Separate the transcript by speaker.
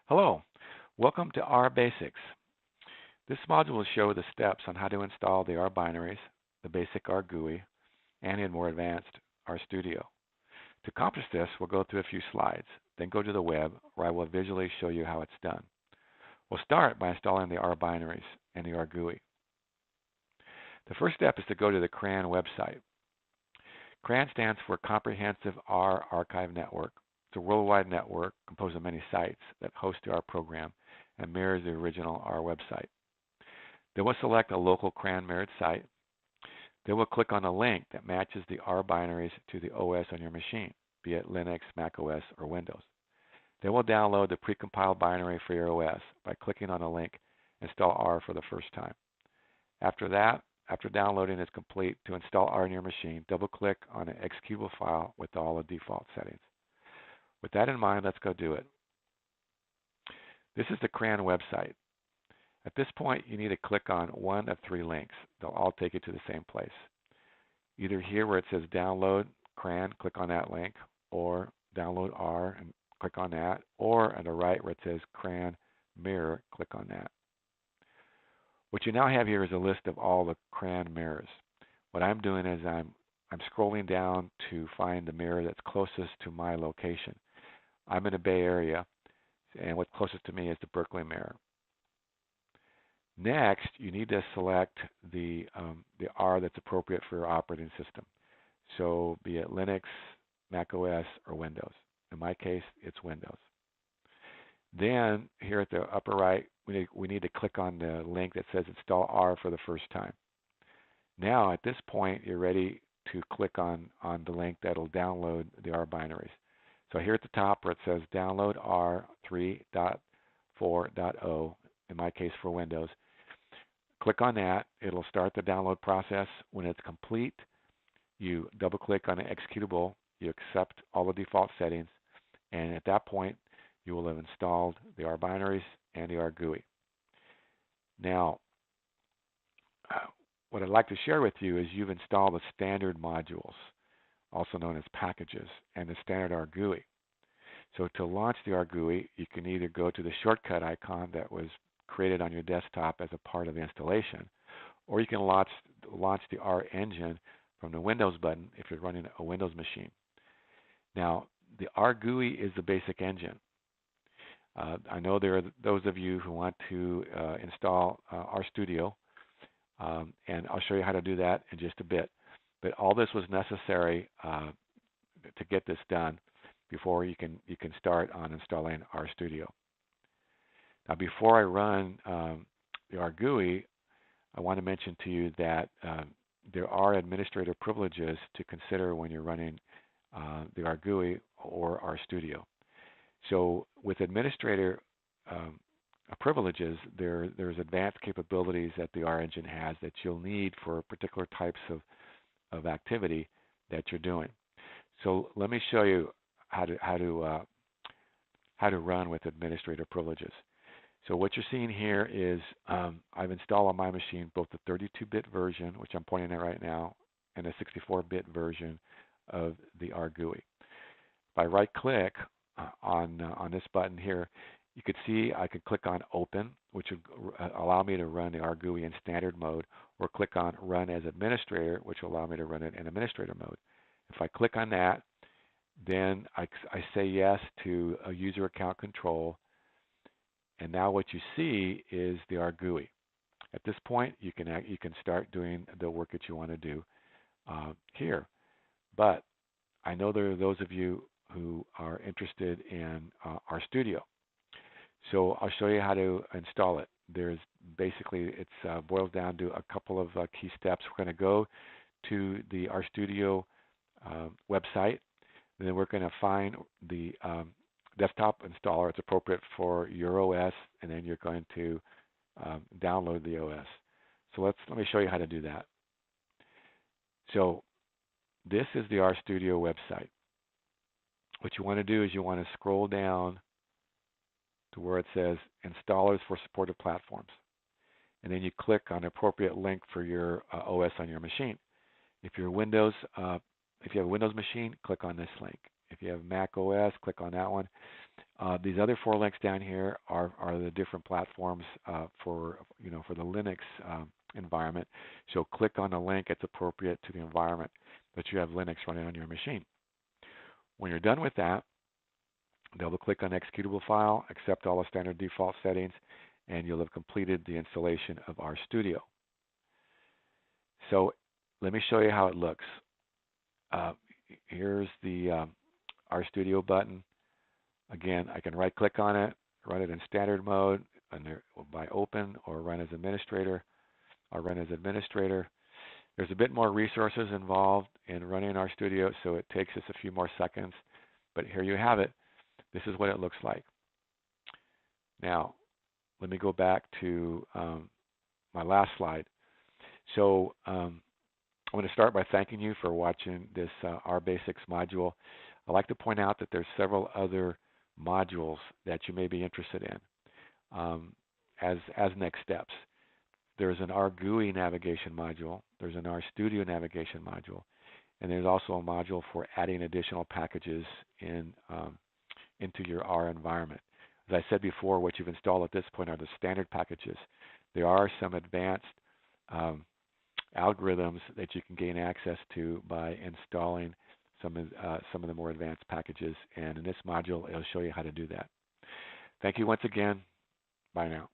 Speaker 1: Hello, welcome to R Basics. This module will show the steps on how to install the R binaries, the basic RGui, and in more advanced RStudio. To accomplish this, we'll go through a few slides, then go to the web where I will visually show you how it's done. We'll start by installing the R binaries and the RGui. The first step is to go to the CRAN website. CRAN stands for Comprehensive R Archive Network. It's a worldwide network composed of many sites that host the R program and mirrors the original R website. Then we'll select a local CRAN mirrored site. Then we'll click on a link that matches the R binaries to the OS on your machine, be it Linux, Mac OS, or Windows. Then we'll download the precompiled binary for your OS by clicking on a link, Install R for the first time. After downloading is complete, to install R on your machine, double-click on an executable file with all the default settings. With that in mind, let's go do it. This is the CRAN website. At this point, you need to click on one of three links. They'll all take you to the same place. Either here where it says Download CRAN, click on that link, or Download R and click on that, or on the right where it says CRAN Mirror, click on that. What you now have here is a list of all the CRAN mirrors. What I'm doing is I'm scrolling down to find the mirror that's closest to my location. I'm in the Bay Area, and what's closest to me is the Berkeley mirror. Next, you need to select the R that's appropriate for your operating system. So be it Linux, Mac OS, or Windows. In my case, it's Windows. Then here at the upper right, we need to click on the link that says Install R for the first time. Now at this point, you're ready to click on the link that'll download the R binaries. So here at the top where it says Download R 3.4.0, in my case for Windows, click on that. It'll start the download process. When it's complete, you double click on an executable, you accept all the default settings, and at that point you will have installed the R binaries and the RGui. Now, what I'd like to share with you is you've installed the standard modules, also known as packages, and the standard RGui. So to launch the RGui, you can either go to the shortcut icon that was created on your desktop as a part of the installation, or you can launch the R engine from the Windows button if you're running a Windows machine. Now, the RGui is the basic engine. I know there are those of you who want to install RStudio, and I'll show you how to do that in just a bit. But all this was necessary to get this done before you can start on installing RStudio. Now, before I run the RGui, I want to mention to you that there are administrator privileges to consider when you're running the RGui or RStudio. So with administrator privileges, there's advanced capabilities that the R engine has that you'll need for particular types of activity that you're doing. So let me show you how to run with administrator privileges. So what you're seeing here is I've installed on my machine both the 32-bit version, which I'm pointing at right now, and a 64-bit version of the RGui. If I right-click on this button here, you could see I could click on Open, which would allow me to run the RGui in standard mode, or click on Run as Administrator, which will allow me to run it in administrator mode. If I click on that, then I say yes to a user account control, and now what you see is the RGui. At this point, you can start doing the work that you want to do here. But I know there are those of you who are interested in RStudio. So I'll show you how to install it. There's basically, it boils down to a couple of key steps. We're going to go to the RStudio website, and then we're going to find the desktop installer. It's appropriate for your OS, and then you're going to download the OS. So let me show you how to do that. So this is the RStudio website. What you want to do is you want to scroll down to where it says Installers for Supported Platforms. And then you click on the appropriate link for your OS on your machine. If you're Windows, if you have a Windows machine, click on this link. If you have Mac OS, click on that one. These other 4 links down here are the different platforms for for the Linux environment. So click on the link that's appropriate to the environment that you have Linux running on your machine. When you're done with that, double-click on executable file, accept all the standard default settings, and you'll have completed the installation of RStudio. So let me show you how it looks. Here's the RStudio button. Again, I can right-click on it, run it in standard mode, by open, or run as administrator. I'll run as administrator. There's a bit more resources involved in running RStudio, so it takes us a few more seconds. But here you have it. This is what it looks like. Now, let me go back to my last slide. So I'm going to start by thanking you for watching this RBasics module. I'd like to point out that there's several other modules that you may be interested in as next steps. There's an RGui navigation module, there's an RStudio navigation module, and there's also a module for adding additional packages into your R environment. As I said before, what you've installed at this point are the standard packages. There are some advanced algorithms that you can gain access to by installing some of the more advanced packages, and in this module it'll show you how to do that. Thank you once again. Bye now.